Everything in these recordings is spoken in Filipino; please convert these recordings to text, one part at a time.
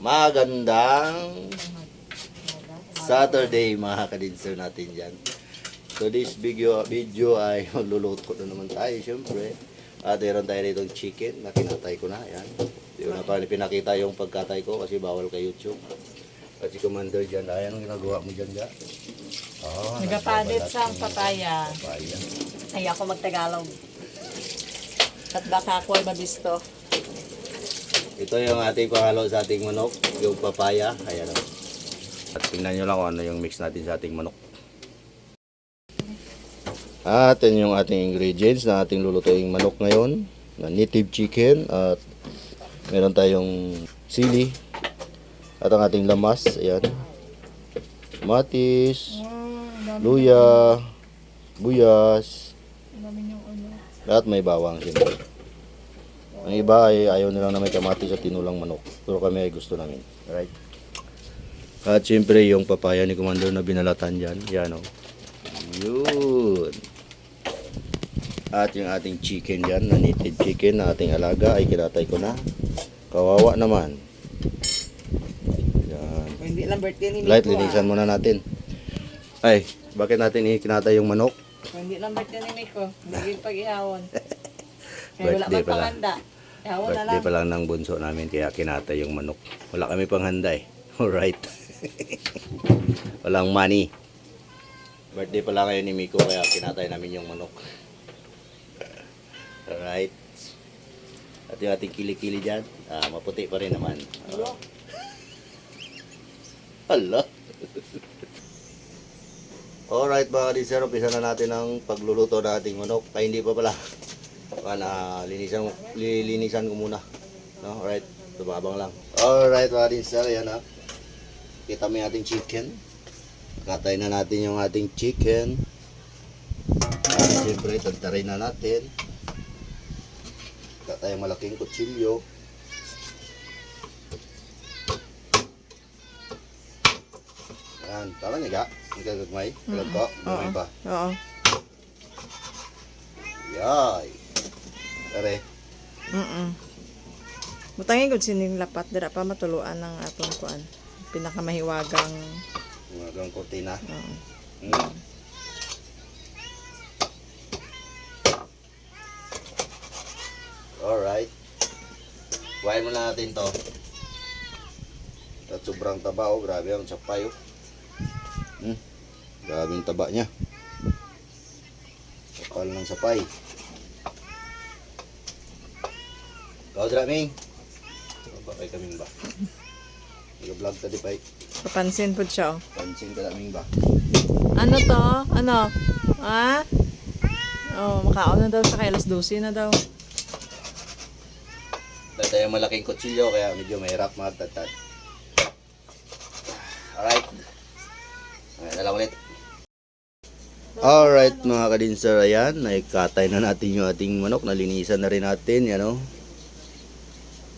Magandang Saturday mga kadinser natin dyan. So this video ay magluluto na naman tayo syempre. At meron tayo dito chicken na kinatay ko na. Yan. Hindi ko na pa pinakita yung pagkatay ko kasi bawal kay YouTube. At si Commander dyan, ayan ang ginagawa mo dyan dyan. Oh, nagapalit sa papaya. Papaya. Ay ako magtagalog. At baka ako ay mabisto. Ito yung ating pahalo sa ating manok, yung papaya. Ayan o. At tingnan nyo lang kung ano yung mix natin sa ating manok. At yan yung ating ingredients na ating lulutuing manok ngayon. Na native chicken. At meron tayong sili. At ang ating lamas. Ayan. Kamatis. Luya. Buyas. At may bawang siyempre. Ang iba ay ayaw nilang na may kamatis at tinulang manok. Pero kami ay gusto namin. Alright. At siyempre yung papaya ni Commander na binalatan dyan. Yan o. Yun. At yung ating chicken dyan, na native chicken na ating alaga ay kinatay ko na. Kawawa naman. Yan. Hindi lang birthday ni Light, linisan muna natin. Ay, bakit natin kinatay yung manok? Hindi lang birthday ni Miko. Hindi pag-ihawon. Kaya wala Birthday man pala. panghanda. Ihawon na Birthday lang. pa lang ng bunso namin kaya kinatay yung manok. Wala kami pang handa eh. Alright. Walang money. Birthday pala ngayon ni Miko kaya kinatay namin yung manok. Alright. At yung ating kilikili dyan, maputi pa rin naman. Hala. Alright mga kadisero, umpisa na natin ang pagluluto ng ating manok. Ay hindi pa pala. Lilinisan ko muna. No? Alright, tumabang lang. Alright mga kadisero, yan ha. Kita mo yung ating chicken. Katay na natin yung ating chicken. At siyempre, tagtaray na natin. Katay yung malaking kutsilyo. Yan, tama niya ga? Ang gagagmay? Alam ko? Gagmay pa. Oo. Yay! Tare. Butangin ko sining lapat. Dira pa matuluan ng atong kuan. Pinakamahiwagang. Mga gang kortina. Oo. Alright. Kuhain muna natin to. At sobrang taba oh. Grabe ang sapay oh. Grabe yung taba niya. Kapal ng sapay. Kau draming. Ba kay kaming ba? Nag-vlog tadi pa. Papansin po siya. Pansin ka naming ba? Ano to? Ano? Ha? Oh, makaon na daw siya kay alas 12 na daw. Dito yung malaking kutsilyo kaya medyo mahirap magtatad. Alright. Ayan na lang ulit. Alright mga kadinser, ayan. Naikatay na natin yung ating manok. Nalinisan na rin natin. Yan o.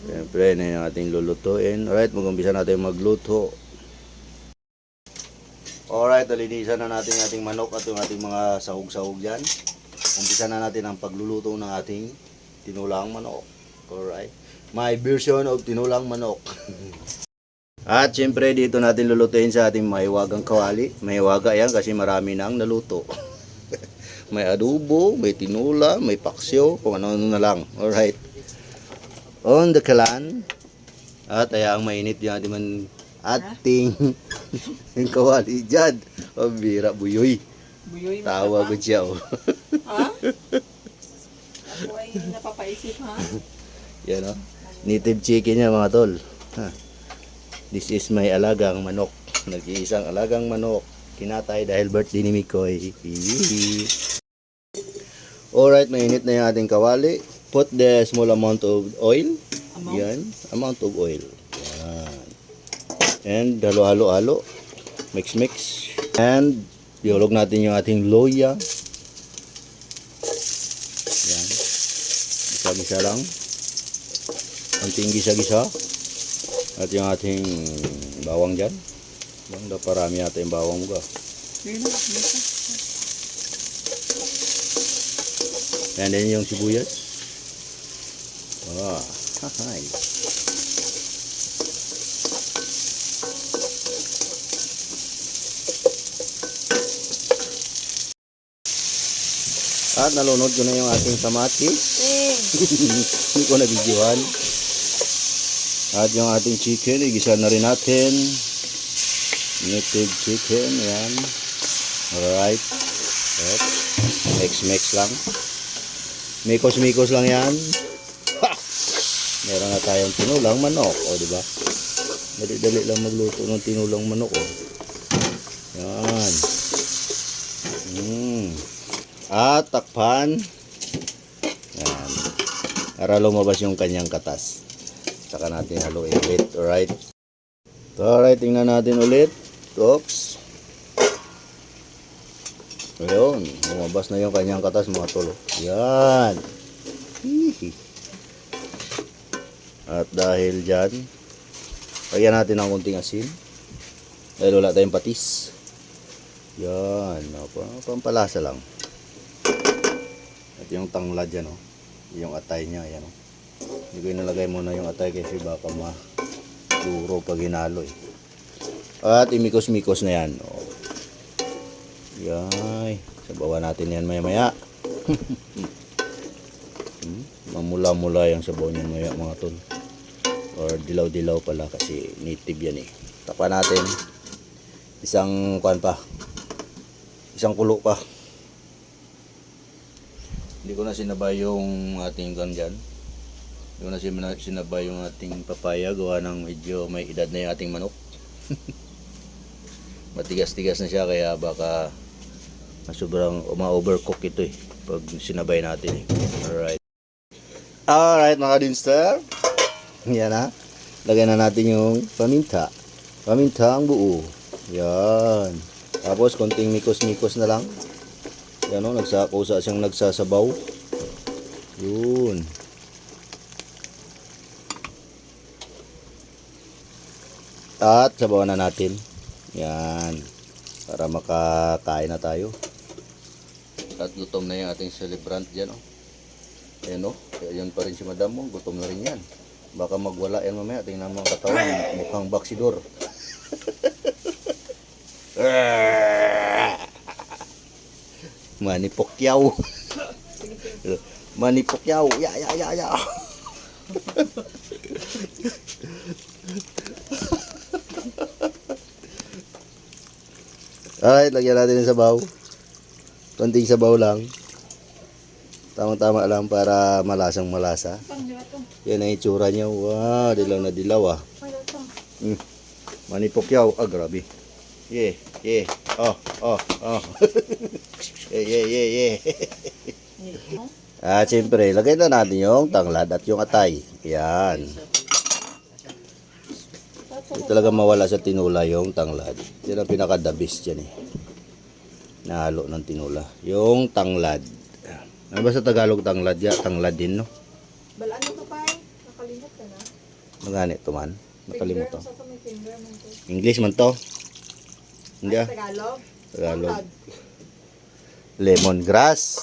Siyempre na yung ating lulutuin. Alright, mag-umpisa natin magluto. Alright, nalinisan na natin yung ating manok at yung ating mga sahog-sahog dyan. Umpisa na natin ang pagluluto ng ating tinulang manok. Alright. My version of tinulang manok. At syempre dito natin lulutuin sa ating mahiwagang kawali. Mahiwaga yan kasi marami nang naluto. May adobo, may tinula, may paksyo, kung ano-ano na lang. Alright. On the kalan. At ayaang mainit yung ating kawali dyan. O bira, buyoy. Buyoy Tawa ko siya. Oh. Ha? Ako ay napapaisip ha? Yan o. Native chicken niya mga tol. Ha. This is my alagang manok. Nag-iisang alagang manok. Kinatay dahil birthday ni Mikoy. Alright, mainit na yung ating kawali. Put the small amount of oil. Yan. Amount of oil. Yan. And halo-halo-halo. Mix-mix. And ihulog natin yung ating loya. Yan. Gisa-gisa lang. Konting gisa-gisa. At yung ating bawang dyan. Bang da parami yata yung bawang mo ka. And then yung sibuyas. Hi. At nalunod ko na yung ating kamatis. Hindi ko nabidyohan. At yung ating chicken, igisa na rin natin. Native chicken, ayan. Alright. At mix lang. Mikos lang yan. Ha! Meron na tayong tinulang manok, o diba? Dali-dali lang magluto ng tinulang manok, o. Yan. At takpan. Yan. Para lumabas yung kanyang katas. Saka natin haluin ulit. Alright. Alright, tingnan natin ulit. Oops. Ayun. Lumabas na yung kanyang katas mga tolo. Yan. Hihi. At dahil dyan, lagyan natin ng konting asin. Dahil wala tayong patis. Yan. Pampalasa lang. At yung tanglad yan, oh. Yung atay niya, yan, oh. Hindi ko inalagay muna yung atay kasi baka maduro pag hinalo, eh. At imikos-mikos na yan, oh. Yay. Sabawan natin yan maya-maya. Mamula-mula yung sabaw niyan maya, mga tol. Or dilaw-dilaw pala kasi native yan, eh. Takpan natin. Isang kulo pa. Hindi ko na sinabay yung ating dyan. Hindi ko na sinabay yung ating papaya. Gawa ng medyo may edad na yung ating manok. Matigas-tigas na siya kaya baka sobrang ma-overcook ito, eh. Pag sinabay natin, eh. Alright mga dinster. Yan na. Lagyan na natin yung paminta. Paminta ang buo. Yan. Tapos konting mikos-mikos na lang. Yan, o, nagsakusa siyang nagsasabaw. Yun. At sabawan na natin. Yan. Para makakain na tayo. At gutom na yung ating celebrant dyan, o. Ayan, o. Yan pa rin si madam mo. Gutom na rin yan. Baka magwala yan mamaya. Tingnan mo ang katawan. Mukhang baksidor. Manny Pacquiao. Manny Pacquiao. Ya. Alright, lagyan natin ng sabaw. Konting sabaw lang. Tamang-tama lang para malasang malasa. Yan ang itsura niya. Wow, dilaw na dilaw, ah. Manny Pacquiao. Ah, grabe. Yeah. Oh. Yeah. At siyempre, lagay na natin yung tanglad at yung atay. Yan. Hindi talaga mawala sa tinula yung tanglad. Yan ang pinaka-the-best dyan, eh. Nahalo ng tinula. Yung tanglad. Ano ba sa Tagalog tanglad? Ya, tanglad din, no? Balaan mo pa, nakalimot ka na. Magani ito man. Nakalimot to. Sa may finger man to. English man to. Hindi, ah. Tagalog? Tagalog. Lemongrass.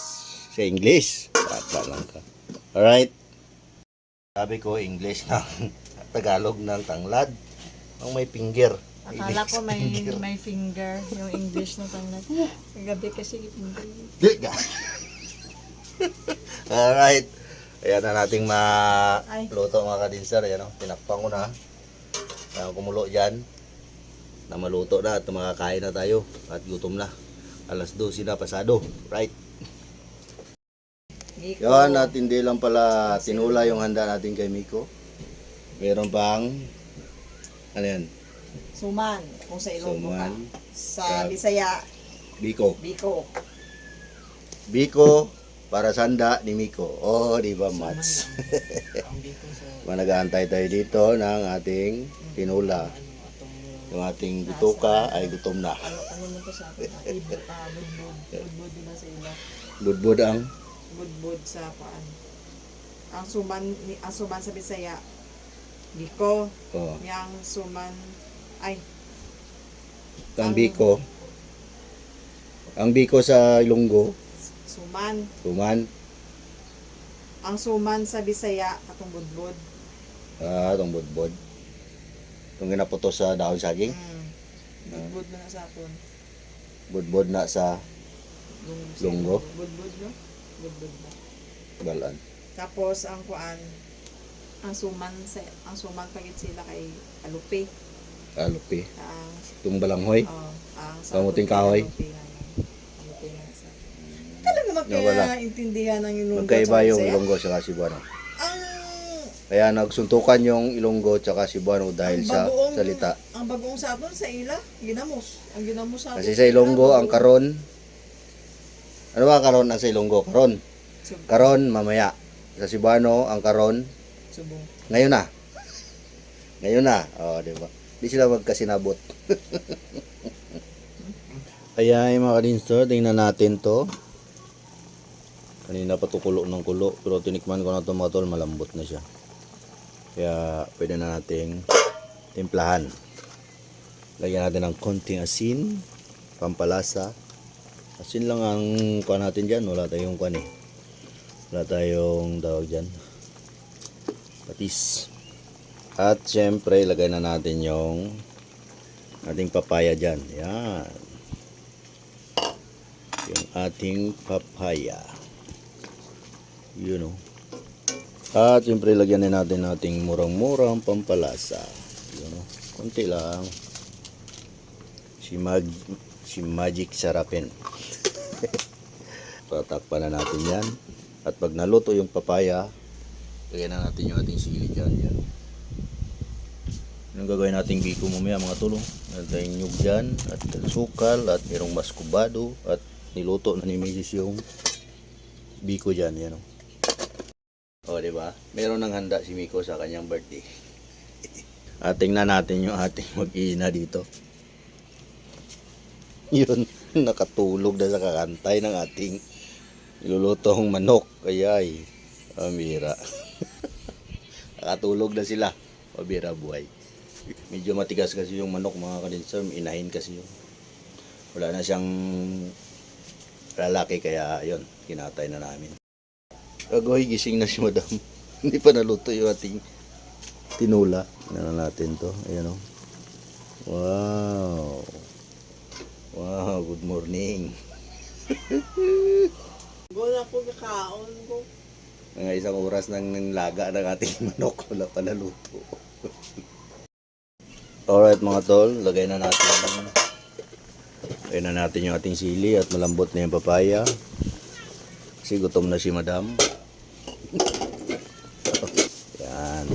Sa English. Bata lang ka. Alright. Sabi ko English ng Tagalog ng tanglad. Ang may finger. Akala ko may finger. Yung English na tanglad. Gabi kasi finger. Diga. Alright. Ayan na nating maluto mga kadinser. Ayan, o. Tinakpan ko na. Kumulo dyan. Na maluto na at makakain na tayo. At gutom na. Alas 12 na pasado. Right. Miko. Yan, at hindi lang pala tinula yung handa natin kay Miko. Meron pang ano yan? Suman. Kung sa Ilonggo ka. Suman. Sa Bisaya, Biko. Biko. Para sa handa ni Miko. Oh, di ba, Mats? Nag-aantay tayo dito ng ating tinula. Yung ating bituka ay gutom na. Ano mo to sa akin? Budbud. Budbud diba sa ila? Budbud ang Budbud sa paan. Ang suman sa Bisaya, Biko. oh, Yang suman, ay, ang Biko. Ang Biko sa Ilonggo, suman. Tuman. Ang suman sa Bisaya, katong budbud. Itong budbud. Itong ginaputos sa dahon saging. Budbud na sa aton. Budbud na sa Lunggo. Budbud no? Budbud ba? Balaan. Tapos ang kuan, ang suman pagit sila kay Alupi. Alupi. Ang Itong balanghoy. ang Kamuting kahoy. Alupi nga sa. Talaga Yung wala. magkaintindihan ng Ilonggo. Magkaiba tsaka yung Bisaya? Ilonggo sa Cebuano. Ang Kaya nagsuntukan yung Ilonggo tsaka Cebuano dahil sa bagoong- salita. Ang bagoong sa aton sa ila, ginamos. Ang ginamos sa aton Kasi sa Ilonggo ang bagoong. karon. Ano ba karon ang sa Ilonggo? Karon. Sub- Karon mamaya. Sa Cebuano ang karon Subong. ngayon na. Ngayon na. Oh, di ba? Di sila magkasinabot. Kaya yung mga kadinster, tingnan natin to. Kanina pa to kulo ng kulo, pero tinikman ko na to mga tol, malambot na siya. Kaya pwede na nating timplahan. Lagyan natin ng konting asin, pampalasa. Asin lang ang kuha natin dyan, wala tayong kuha eh. Wala tayong tawag dyan. Patis. At syempre, ilagay na natin yung ating papaya dyan. Yan. Yung ating papaya. Yun o. At syempre, lagyan na natin ating murang-murang pampalasa. Yun o. Kunti lang. Si Magic sarapin. Tatakpan na natin yan. At pag naluto yung papaya, lagyan na natin yung ating sili dyan. Yan. Anong gagawin nating biko mamaya mga tulong? Meron tayong nyug dyan, at sukal, at mayroong maskubado, at niluto na ni Mrs. yung biko dyan. Yan o. O, diba? Meron ng handa si Miko sa kanyang birthday. At tingnan natin yung ating mag-iina dito. Yun, nakatulog na sa kakantay ng ating nilulutong manok. Ayay, amira. Nakatulog na sila. Pabira buhay. Medyo matigas kasi yung manok mga kadinser. Inahin kasi yun. Wala na siyang lalaki kaya yun, kinatay na namin. Agoy, gising na si madam. Hindi pa naluto yung ating tinula. Tingnan natin to. Ayan o. Wow. Wow, good morning. Wala ko nakaon ko. Mga isang oras ng laga ng ating manok. Wala pa naluto. Alright mga tol, lagay na natin yung ating sili at malambot na yung papaya. Kasi gutom na si madam. Yan.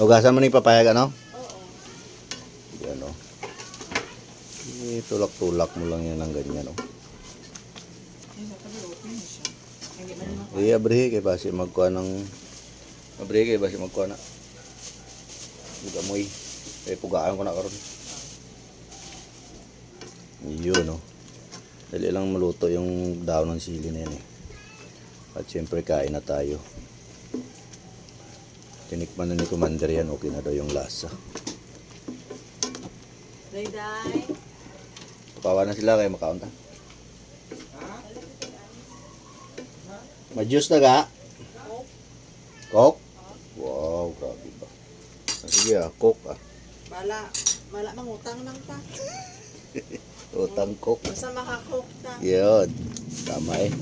Hugasan mo na yung papaya ka, no? Oo. Yan, o. Tulak-tulak mo lang yan ng ganyan, o. Ay, nakaluto na siya. Hindi man naman. Iya, abrihe kay basi magkuha ng... Abrihe kay basi magkuha na. Gamoy. Pugaan ko na karon. Yun, no? Dali lang maluto yung daon ng sili na yan, eh. At syempre, kain na tayo. Tinikman na ni Commander yan, okay na daw yung lasa. Day. Pawa na sila kayo makaunta. May juice na ga? Coke? Wow, grabe ba. Sige Coke Bala mangutang nang ta. Utang Coke. Basta makakok ta. Yun. Tama eh.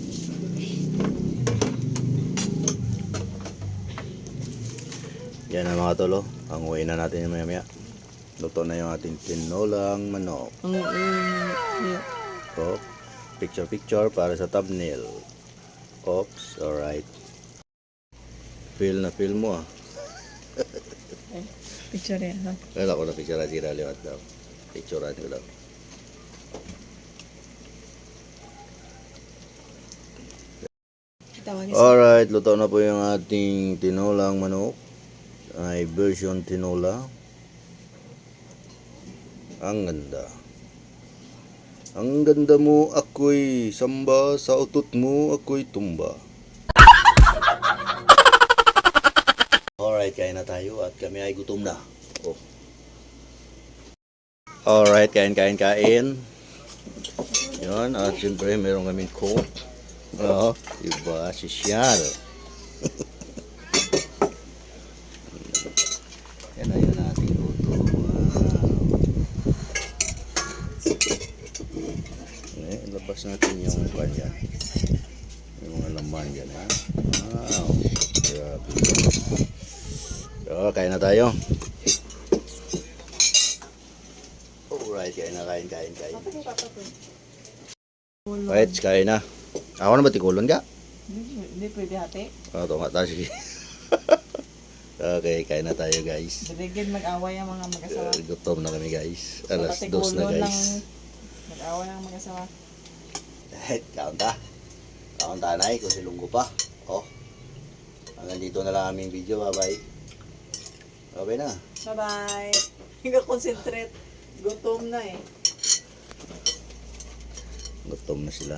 Yan ang mga tolo. Ang uwi na natin yung maya-maya. Luto na yung ating tinolang manok. Oh, picture para sa thumbnail. Oops, alright. Feel na feel mo ah. Picture yan, ha? Kaya ako na picture si Raliwat daw. Picture ko daw. Tawagin Alright, luto na po yung ating tinolang manok. Ay version tinola. Ang ganda. Ang ganda mo, ako'y samba. Sa utot mo, ako'y tumba. Alright, kain na tayo at kami ay gutom na. Oh. Alright, kain. Yun, at siyempre meron kaming coke. Oh, iba, sisyal. Yan na yun ating luto. Wow. Labas natin yung kanya. Yung mga laman. naman dyan, ha? Wow. Grabe. So, kain na tayo. Alright, kain na, kain. Right, kain na. Ako na ba tikulon ka? Hindi pwede hati. Ito nga tayo, sige. Okay, kain na tayo, guys. Dirigid mag-away ang mga mag-asawa. Gutom na kami, guys. Alas Pati 2 na, kulon lang guys. mag-away ang mag-asawa. Kaunta. Kaunta na kung silunggo pa. Oh. Hanggang dito na lang aming video. Bye-bye. Okay na. Bye-bye. Hindi concentrate. Gutom na eh. Gutom na sila.